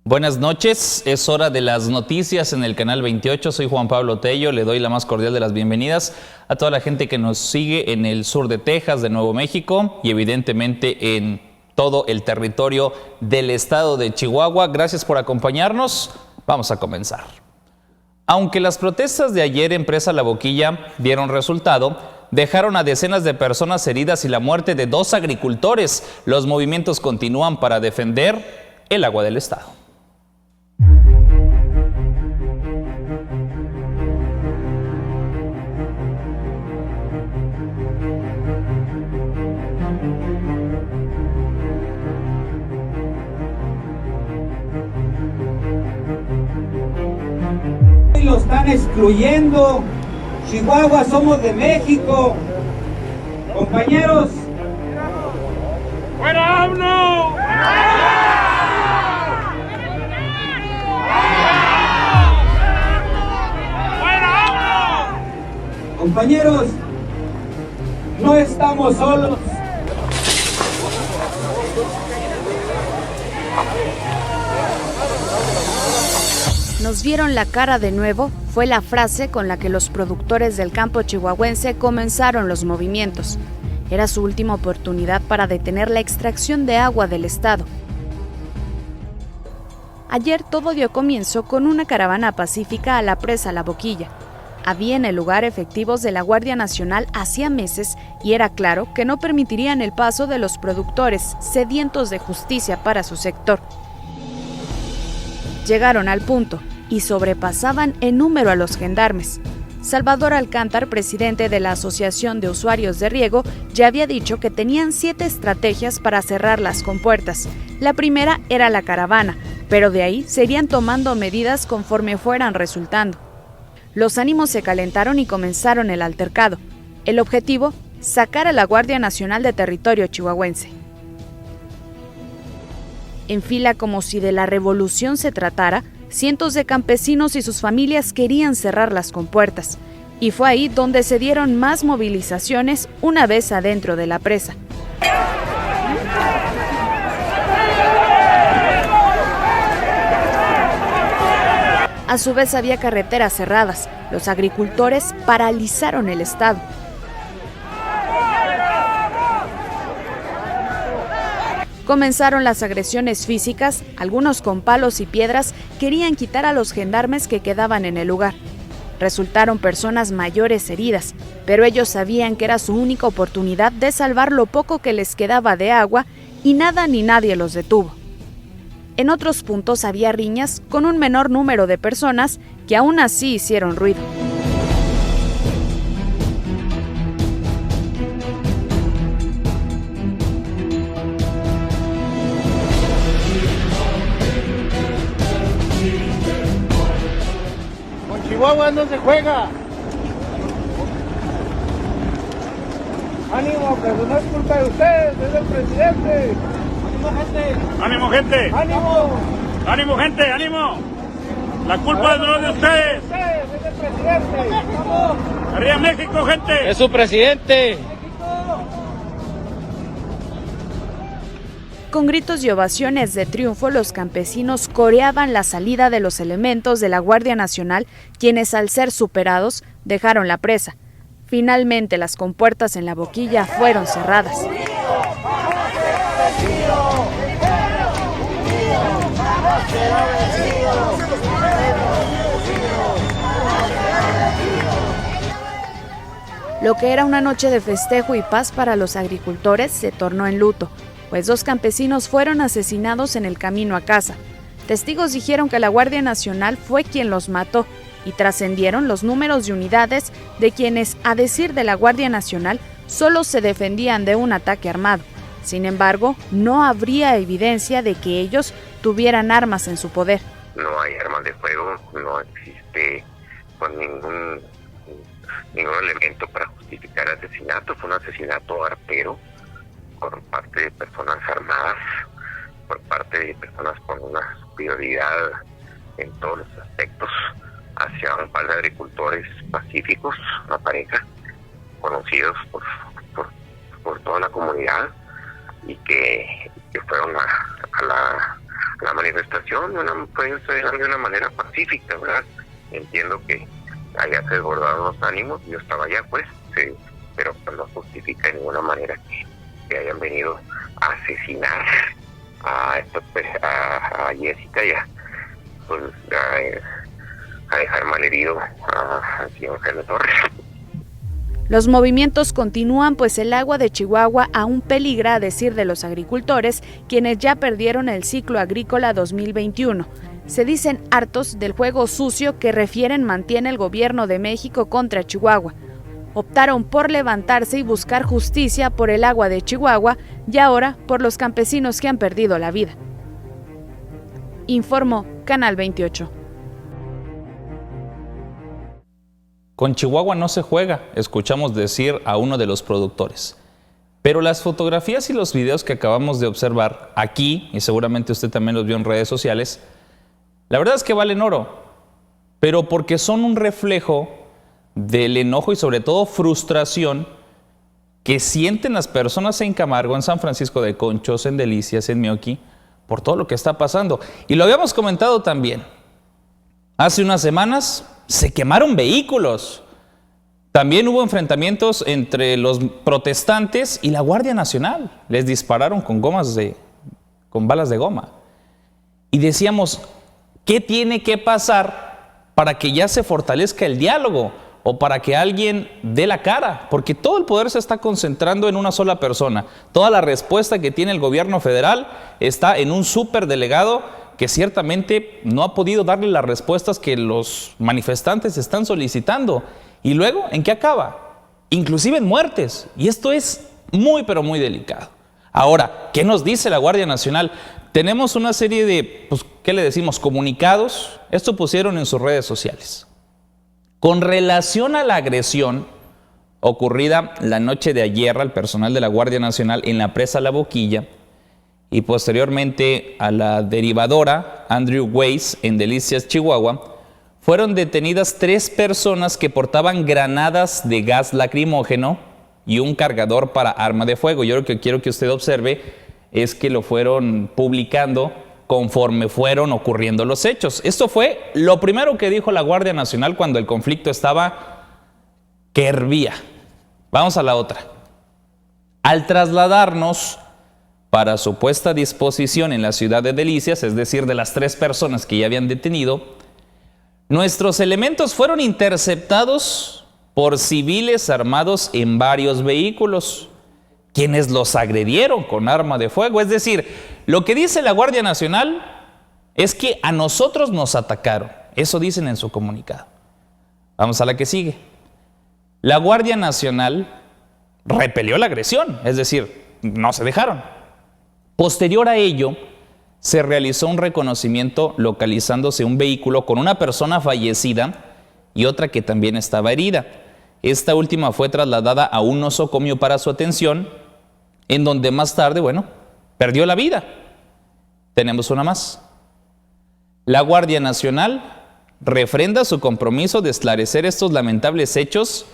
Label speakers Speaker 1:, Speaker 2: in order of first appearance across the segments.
Speaker 1: Buenas noches, es hora de las noticias en el canal 28, soy Juan Pablo Tello, le doy la más cordial de las bienvenidas a toda la gente que nos sigue en el sur de Texas, de Nuevo México y evidentemente en todo el territorio del estado de Chihuahua. Gracias por acompañarnos, vamos a comenzar. Aunque las protestas de ayer en Presa La Boquilla dieron resultado, dejaron a decenas de personas heridas y la muerte de 2 agricultores, los movimientos continúan para defender el agua del estado.
Speaker 2: Lo están excluyendo. Chihuahua, somos de México. Compañeros.
Speaker 3: ¡Fuera AMLO! ¡Fuera AMLO!
Speaker 2: Compañeros, no estamos solos.
Speaker 4: Nos vieron la cara de nuevo, fue la frase con la que los productores del campo chihuahuense comenzaron los movimientos. Era su última oportunidad para detener la extracción de agua del estado. Ayer todo dio comienzo con una caravana pacífica a la presa La Boquilla. Había en el lugar efectivos de la Guardia Nacional hacía meses y era claro que no permitirían el paso de los productores sedientos de justicia para su sector. Llegaron al punto y sobrepasaban en número a los gendarmes. Salvador Alcántar, presidente de la Asociación de Usuarios de Riego, ya había dicho que tenían 7 estrategias para cerrar las compuertas. La primera era la caravana, pero de ahí se irían tomando medidas conforme fueran resultando. Los ánimos se calentaron y comenzaron el altercado. El objetivo, sacar a la Guardia Nacional de territorio chihuahuense. En fila como si de la revolución se tratara, cientos de campesinos y sus familias querían cerrar las compuertas. Y fue ahí donde se dieron más movilizaciones una vez adentro de la presa. A su vez había carreteras cerradas. Los agricultores paralizaron el estado. Comenzaron las agresiones físicas, algunos con palos y piedras querían quitar a los gendarmes que quedaban en el lugar. Resultaron personas mayores heridas, pero ellos sabían que era su única oportunidad de salvar lo poco que les quedaba de agua y nada ni nadie los detuvo. En otros puntos había riñas con un menor número de personas que aún así hicieron ruido.
Speaker 3: Chihuahua no se juega. Ánimo, pero no es culpa de ustedes, es del presidente. Ánimo, gente. Ánimo, gente. Ánimo. Ánimo, gente, ánimo. La culpa no es de ustedes. Es del presidente. Vamos. Arriba México, gente.
Speaker 5: Es su presidente.
Speaker 4: Con gritos y ovaciones de triunfo, los campesinos coreaban la salida de los elementos de la Guardia Nacional, quienes al ser superados dejaron la presa. Finalmente las compuertas en La Boquilla fueron cerradas. Lo que era una noche de festejo y paz para los agricultores se tornó en luto, pues 2 campesinos fueron asesinados en el camino a casa. Testigos dijeron que la Guardia Nacional fue quien los mató y trascendieron los números de unidades de quienes, a decir de la Guardia Nacional, solo se defendían de un ataque armado. Sin embargo, no habría evidencia de que ellos tuvieran armas en su poder.
Speaker 6: No hay armas de fuego, no existe pues, ningún elemento para justificar el asesinato. Fue un asesinato artero por parte de personas armadas, por parte de personas con una superioridad en todos los aspectos hacia un un par de agricultores pacíficos, una pareja, conocidos por toda la comunidad, y que fueron a la manifestación de una manera pacífica, ¿verdad? Entiendo que allá se desbordaron los ánimos, yo estaba allá, pues, sí, pero no justifica de ninguna manera que hayan venido a asesinar a Jessica y a dejar malherido al señor Jaime Torres.
Speaker 4: Los movimientos continúan, pues el agua de Chihuahua aún peligra, a decir de los agricultores, quienes ya perdieron el ciclo agrícola 2021. Se dicen hartos del juego sucio que refieren mantiene el gobierno de México contra Chihuahua. Optaron por levantarse y buscar justicia por el agua de Chihuahua y ahora por los campesinos que han perdido la vida. Informó Canal 28.
Speaker 1: Con Chihuahua no se juega, escuchamos decir a uno de los productores. Pero las fotografías y los videos que acabamos de observar aquí, y seguramente usted también los vio en redes sociales, la verdad es que valen oro, pero porque son un reflejo del enojo y sobre todo frustración que sienten las personas en Camargo, en San Francisco de Conchos, en Delicias, en Meoqui, por todo lo que está pasando. Y lo habíamos comentado también. Hace unas semanas se quemaron vehículos. También hubo enfrentamientos entre los protestantes y la Guardia Nacional. Les dispararon con balas de goma. Y decíamos, ¿qué tiene que pasar para que ya se fortalezca el diálogo o para que alguien dé la cara? Porque todo el poder se está concentrando en una sola persona. Toda la respuesta que tiene el gobierno federal está en un superdelegado que ciertamente no ha podido darle las respuestas que los manifestantes están solicitando. Y luego, ¿en qué acaba? Inclusive en muertes. Y esto es muy, pero muy delicado. Ahora, ¿qué nos dice la Guardia Nacional? Tenemos una serie de, ¿qué le decimos? Comunicados. Esto pusieron en sus redes sociales. Con relación a la agresión ocurrida la noche de ayer al personal de la Guardia Nacional en la presa La Boquilla, y posteriormente a la derivadora Andrew Weiss en Delicias, Chihuahua, fueron detenidas 3 personas que portaban granadas de gas lacrimógeno y un cargador para arma de fuego. Yo lo que quiero que usted observe es que lo fueron publicando conforme fueron ocurriendo los hechos. Esto fue lo primero que dijo la Guardia Nacional cuando el conflicto estaba que hervía. Vamos a la otra. Al trasladarnos para su puesta a disposición en la ciudad de Delicias, es decir, de las 3 personas que ya habían detenido, nuestros elementos fueron interceptados por civiles armados en varios vehículos, quienes los agredieron con arma de fuego. Es decir, lo que dice la Guardia Nacional es que a nosotros nos atacaron. Eso dicen en su comunicado. Vamos a la que sigue. La Guardia Nacional repelió la agresión, es decir, no se dejaron. Posterior a ello, se realizó un reconocimiento localizándose un vehículo con una persona fallecida y otra que también estaba herida. Esta última fue trasladada a un nosocomio para su atención, en donde más tarde, perdió la vida. Tenemos una más. La Guardia Nacional refrenda su compromiso de esclarecer estos lamentables hechos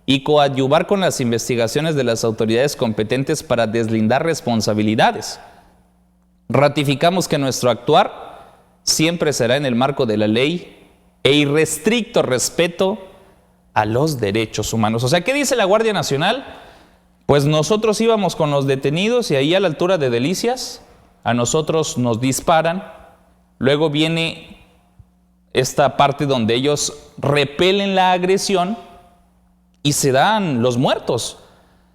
Speaker 1: y coadyuvar con las investigaciones de las autoridades competentes para deslindar responsabilidades. Ratificamos que nuestro actuar siempre será en el marco de la ley e irrestricto respeto a los derechos humanos. O sea, ¿qué dice la Guardia Nacional? Pues nosotros íbamos con los detenidos y ahí a la altura de Delicias, a nosotros nos disparan, luego viene esta parte donde ellos repelen la agresión y se dan los muertos.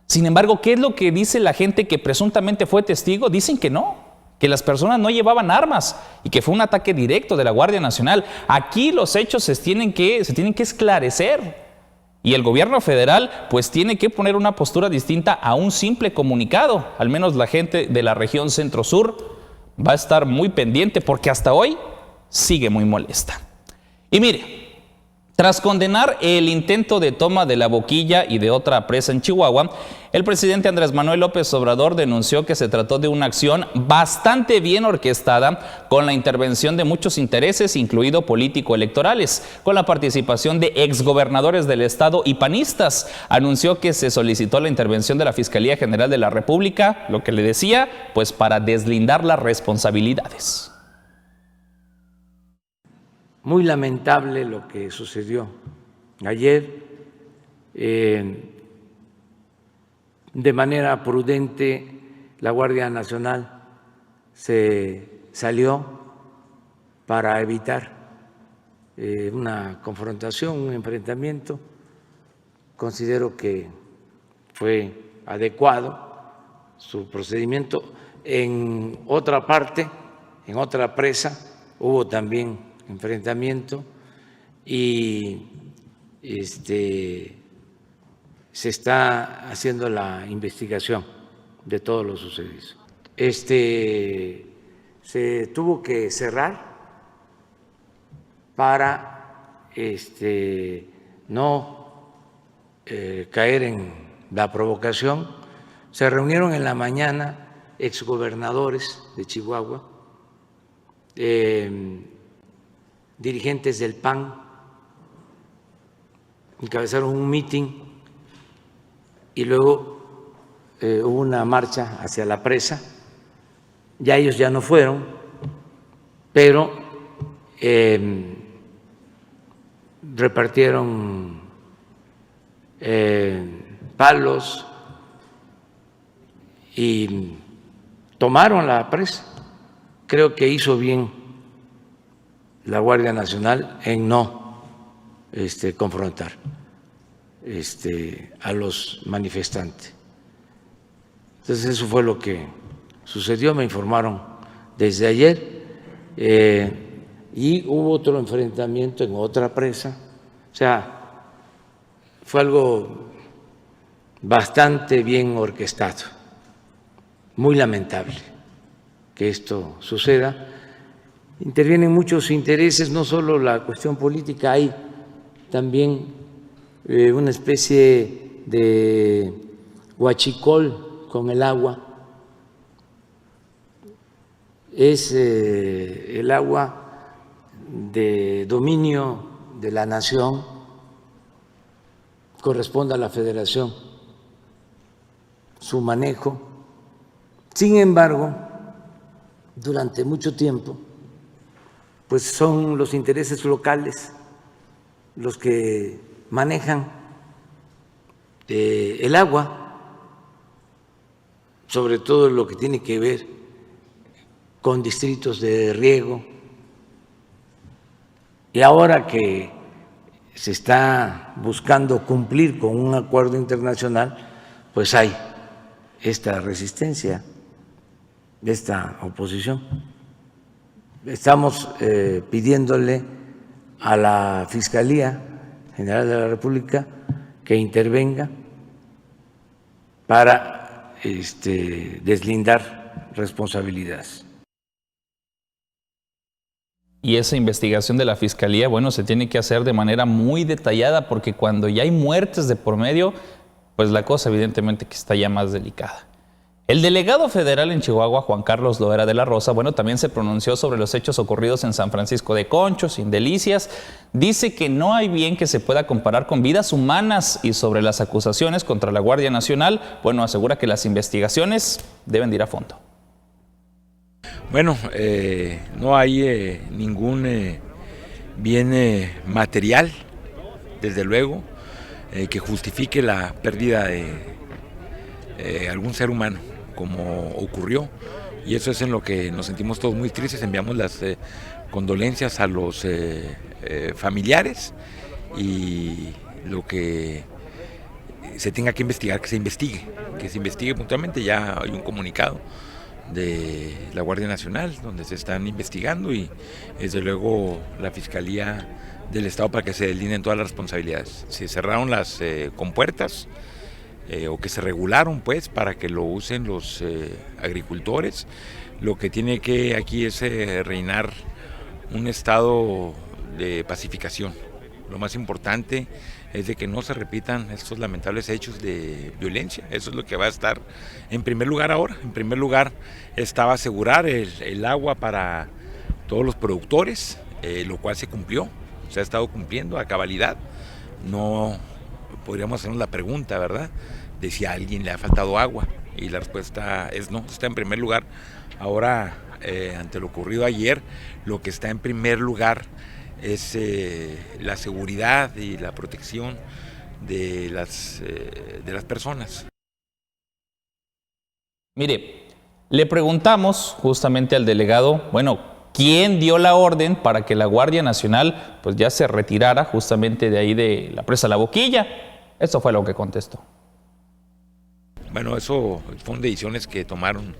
Speaker 1: Sin embargo, ¿qué es lo que dice la gente que presuntamente fue testigo? Dicen que no, que las personas no llevaban armas y que fue un ataque directo de la Guardia Nacional. Aquí los hechos se tienen que esclarecer y el gobierno federal pues tiene que poner una postura distinta a un simple comunicado. Al menos la gente de la región centro-sur va a estar muy pendiente porque hasta hoy sigue muy molesta. Y mire, Tras condenar el intento de toma de La Boquilla y de otra presa en Chihuahua, el presidente Andrés Manuel López Obrador denunció que se trató de una acción bastante bien orquestada con la intervención de muchos intereses, incluido político-electorales, con la participación de exgobernadores del estado y panistas. Anunció que se solicitó la intervención de la Fiscalía General de la República, lo que le decía, pues para deslindar las responsabilidades.
Speaker 5: Muy lamentable lo que sucedió ayer. De manera prudente, la Guardia Nacional se salió para evitar una confrontación, un enfrentamiento. Considero que fue adecuado su procedimiento. En otra parte, en otra presa, hubo también enfrentamiento y se está haciendo la investigación de todo lo sucedido. Se tuvo que cerrar para no caer en la provocación. Se reunieron en la mañana exgobernadores de Chihuahua, dirigentes del PAN, encabezaron un mitin y luego hubo una marcha hacia la presa. Ya ellos ya no fueron, pero repartieron palos y tomaron la presa. Creo que hizo bien la Guardia Nacional en no confrontar a los manifestantes. Entonces eso fue lo que sucedió, me informaron desde ayer, y hubo otro enfrentamiento en otra presa. O sea, fue algo bastante bien orquestado. Muy lamentable que esto suceda. Intervienen muchos intereses, no solo la cuestión política, hay también una especie de huachicol con el agua. Es el agua de dominio de la nación, corresponde a la Federación su manejo. Sin embargo, durante mucho tiempo, pues son los intereses locales los que manejan el agua, sobre todo lo que tiene que ver con distritos de riego. Y ahora que se está buscando cumplir con un acuerdo internacional, pues hay esta resistencia, esta oposición. Estamos pidiéndole a la Fiscalía General de la República que intervenga para deslindar responsabilidades.
Speaker 1: Y esa investigación de la Fiscalía, bueno, se tiene que hacer de manera muy detallada, porque cuando ya hay muertes de por medio, pues la cosa evidentemente que está ya más delicada. El delegado federal en Chihuahua, Juan Carlos Loera de la Rosa, bueno, también se pronunció sobre los hechos ocurridos en San Francisco de Conchos, en Delicias. Dice que no hay bien que se pueda comparar con vidas humanas, y sobre las acusaciones contra la Guardia Nacional, bueno, asegura que las investigaciones deben de ir a fondo.
Speaker 7: Bueno, no hay ningún bien material, desde luego, que justifique la pérdida de algún ser humano, como ocurrió, y eso es en lo que nos sentimos todos muy tristes. Enviamos las condolencias a los familiares, y lo que se tenga que investigar, que se investigue puntualmente. Ya hay un comunicado de la Guardia Nacional donde se están investigando, y desde luego la Fiscalía del Estado, para que se deslinden todas las responsabilidades. Se cerraron las compuertas, o que se regularon pues para que lo usen los agricultores. Lo que tiene que aquí es reinar un estado de pacificación, Lo más importante es de que no se repitan estos lamentables hechos de violencia. Eso es lo que va a estar en primer lugar ahora. En primer lugar estaba asegurar el agua para todos los productores, lo cual se cumplió, se ha estado cumpliendo a cabalidad. No podríamos hacernos la pregunta, ¿verdad?, de si a alguien le ha faltado agua, y la respuesta es no, está en primer lugar. Ahora, ante lo ocurrido ayer, lo que está en primer lugar es la seguridad y la protección de las personas.
Speaker 1: Mire, le preguntamos justamente al delegado, bueno, ¿quién dio la orden para que la Guardia Nacional pues ya se retirara justamente de ahí de la presa La Boquilla? Eso fue lo que contestó.
Speaker 7: Bueno, eso fueron decisiones que tomaron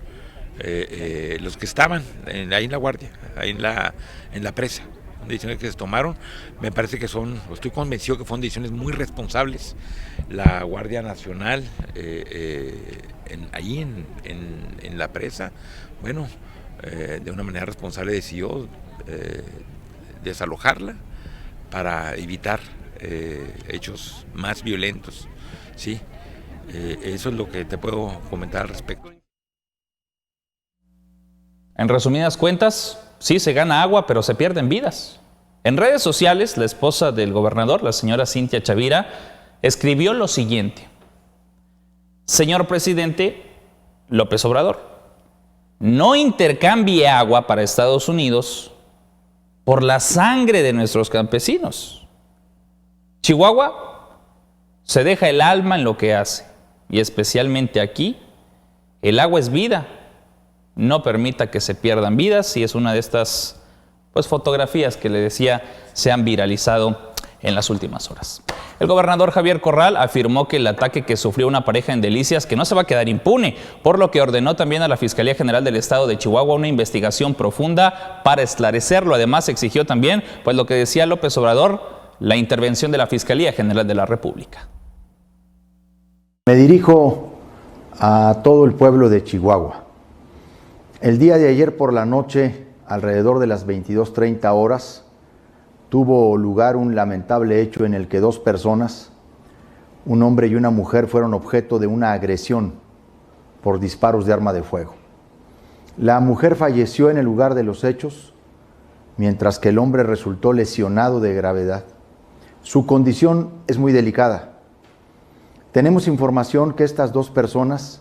Speaker 7: los que estaban ahí en la Guardia, ahí en la presa. Decisiones que se tomaron, me parece que estoy convencido que fueron decisiones muy responsables. La Guardia Nacional ahí en la presa, bueno, de una manera responsable decidió desalojarla para evitar hechos más violentos, ¿sí? Eso es lo que te puedo comentar al respecto.
Speaker 1: En resumidas cuentas, sí se gana agua, pero se pierden vidas. En redes sociales, la esposa del gobernador, la señora Cintia Chavira, escribió lo siguiente: Señor presidente López Obrador, no intercambie agua para Estados Unidos por la sangre de nuestros campesinos. Chihuahua se deja el alma en lo que hace, y especialmente aquí, el agua es vida. No permita que se pierdan vidas, y es una de estas fotografías que le decía se han viralizado en las últimas horas. El gobernador Javier Corral afirmó que el ataque que sufrió una pareja en Delicias que no se va a quedar impune, por lo que ordenó también a la Fiscalía General del Estado de Chihuahua una investigación profunda para esclarecerlo. Además, exigió también, pues lo que decía López Obrador, la intervención de la Fiscalía General de la República.
Speaker 8: Me dirijo a todo el pueblo de Chihuahua. El día de ayer por la noche, alrededor de las 22:30 horas, tuvo lugar un lamentable hecho en el que 2 personas, un hombre y una mujer, fueron objeto de una agresión por disparos de arma de fuego. La mujer falleció en el lugar de los hechos, mientras que el hombre resultó lesionado de gravedad. Su condición es muy delicada. Tenemos información que estas 2 personas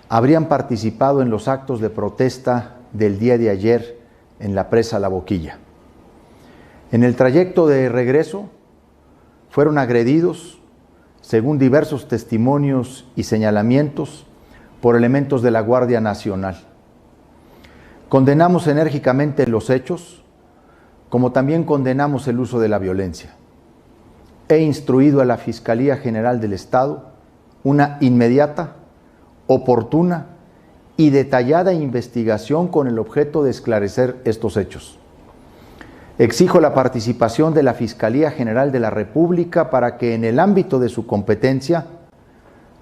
Speaker 8: habrían participado en los actos de protesta del día de ayer en la presa La Boquilla. En el trayecto de regreso fueron agredidos, según diversos testimonios y señalamientos, por elementos de la Guardia Nacional. Condenamos enérgicamente los hechos, como también condenamos el uso de la violencia. He instruido a la Fiscalía General del Estado una inmediata, oportuna y detallada investigación con el objeto de esclarecer estos hechos. Exijo la participación de la Fiscalía General de la República para que, en el ámbito de su competencia,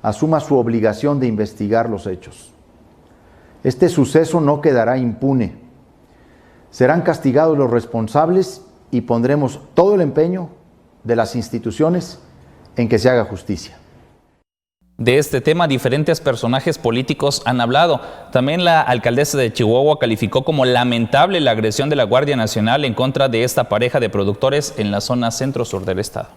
Speaker 8: asuma su obligación de investigar los hechos. Este suceso no quedará impune. Serán castigados los responsables y pondremos todo el empeño de las instituciones en que se haga justicia.
Speaker 1: De este tema, diferentes personajes políticos han hablado. También la alcaldesa de Chihuahua calificó como lamentable la agresión de la Guardia Nacional en contra de esta pareja de productores en la zona centro-sur del estado.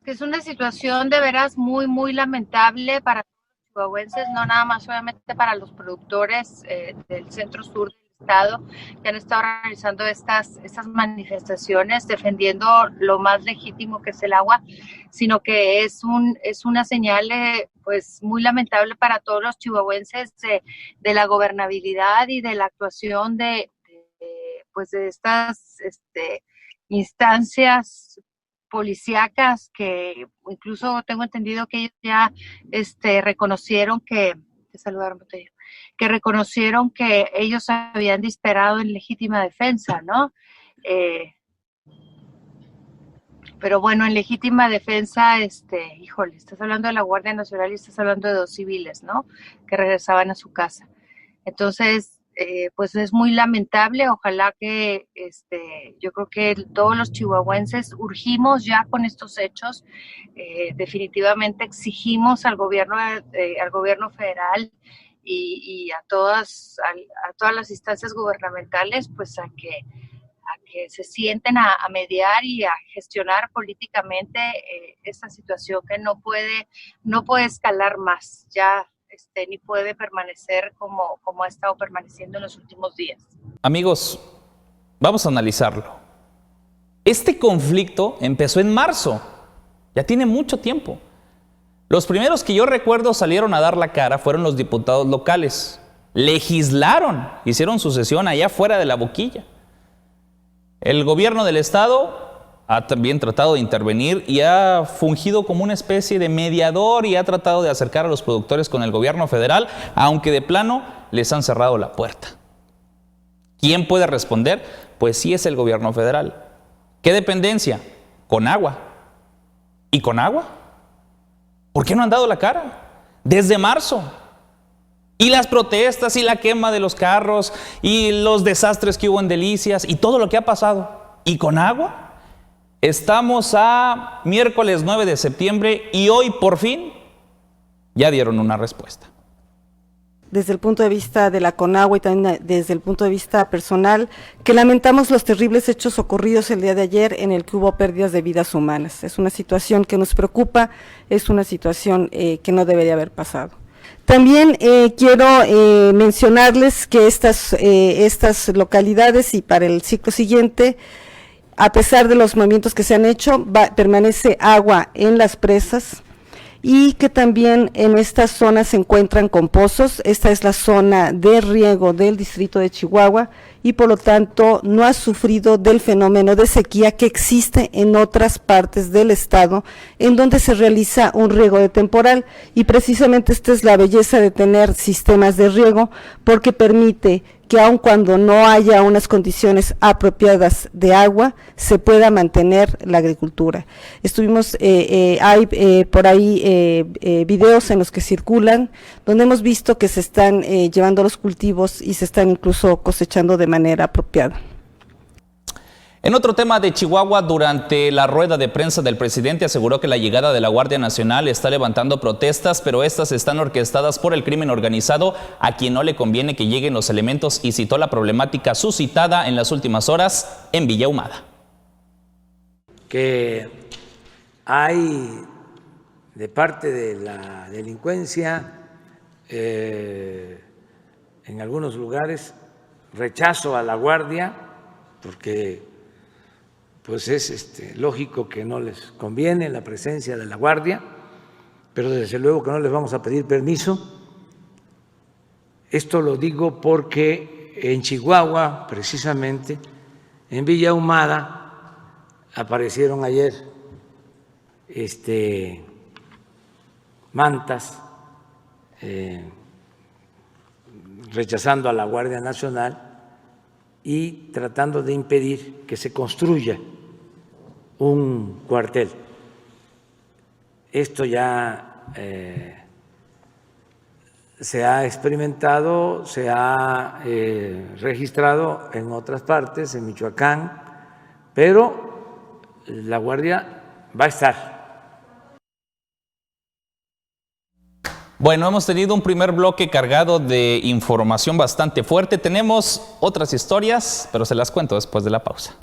Speaker 9: Es una situación de veras muy, muy lamentable para los chihuahuenses, no nada más obviamente para los productores del centro-sur del estado, que han estado realizando estas manifestaciones defendiendo lo más legítimo que es el agua, sino que es una señal pues muy lamentable para todos los chihuahuenses de la gobernabilidad y de la actuación de estas instancias policíacas, que incluso tengo entendido que ellos ya reconocieron que ellos habían disparado en legítima defensa, ¿no? Pero bueno, en legítima defensa, estás hablando de la Guardia Nacional y estás hablando de 2 civiles, ¿no? Que regresaban a su casa. Entonces, pues es muy lamentable. Ojalá que yo creo que todos los chihuahuenses urgimos ya con estos hechos. Definitivamente exigimos al gobierno federal y a todas las instancias gubernamentales, pues a que se sienten a mediar y a gestionar políticamente esta situación que no puede escalar más ya, ni puede permanecer como ha estado permaneciendo en los últimos días.
Speaker 1: Amigos, vamos a analizarlo. Este conflicto empezó en marzo, ya tiene mucho tiempo. Los primeros que yo recuerdo salieron a dar la cara fueron los diputados locales. Legislaron, hicieron su sesión allá fuera de la boquilla. El gobierno del estado ha también tratado de intervenir y ha fungido como una especie de mediador y ha tratado de acercar a los productores con el gobierno federal, aunque de plano les han cerrado la puerta. ¿Quién puede responder? Pues sí es el gobierno federal. ¿Qué dependencia? Conagua. ¿Y Conagua? ¿Por qué no han dado la cara? Desde marzo. Y las protestas y la quema de los carros y los desastres que hubo en Delicias y todo lo que ha pasado. ¿Y Conagua? Estamos a miércoles 9 de septiembre y hoy por fin ya dieron una respuesta.
Speaker 10: Desde el punto de vista de la Conagua y también desde el punto de vista personal, que lamentamos los terribles hechos ocurridos el día de ayer en el que hubo pérdidas de vidas humanas. Es una situación que nos preocupa, es una situación que no debería haber pasado. También quiero mencionarles que estas localidades y para el ciclo siguiente, a pesar de los movimientos que se han hecho, permanece agua en las presas y que también en estas zonas se encuentran con pozos. Esta es la zona de riego del distrito de Chihuahua y por lo tanto no ha sufrido del fenómeno de sequía que existe en otras partes del estado en donde se realiza un riego de temporal, y precisamente esta es la belleza de tener sistemas de riego, porque permite que aun cuando no haya unas condiciones apropiadas de agua, se pueda mantener la agricultura. Hay por ahí videos en los que circulan, donde hemos visto que se están llevando los cultivos y se están incluso cosechando de manera apropiada.
Speaker 1: En otro tema de Chihuahua, durante la rueda de prensa del presidente aseguró que la llegada de la Guardia Nacional está levantando protestas, pero estas están orquestadas por el crimen organizado, a quien no le conviene que lleguen los elementos, y citó la problemática suscitada en las últimas horas en Villa Ahumada.
Speaker 5: Que hay de parte de la delincuencia en algunos lugares rechazo a la Guardia, porque pues es lógico que no les conviene la presencia de la Guardia, pero desde luego que no les vamos a pedir permiso. Esto lo digo porque en Chihuahua, precisamente, en Villa Ahumada, aparecieron ayer mantas rechazando a la Guardia Nacional y tratando de impedir que se construya un cuartel. Esto ya se ha experimentado, se ha registrado en otras partes, en Michoacán, pero la Guardia va a estar.
Speaker 1: Bueno, hemos tenido un primer bloque cargado de información bastante fuerte. Tenemos otras historias, pero se las cuento después de la pausa.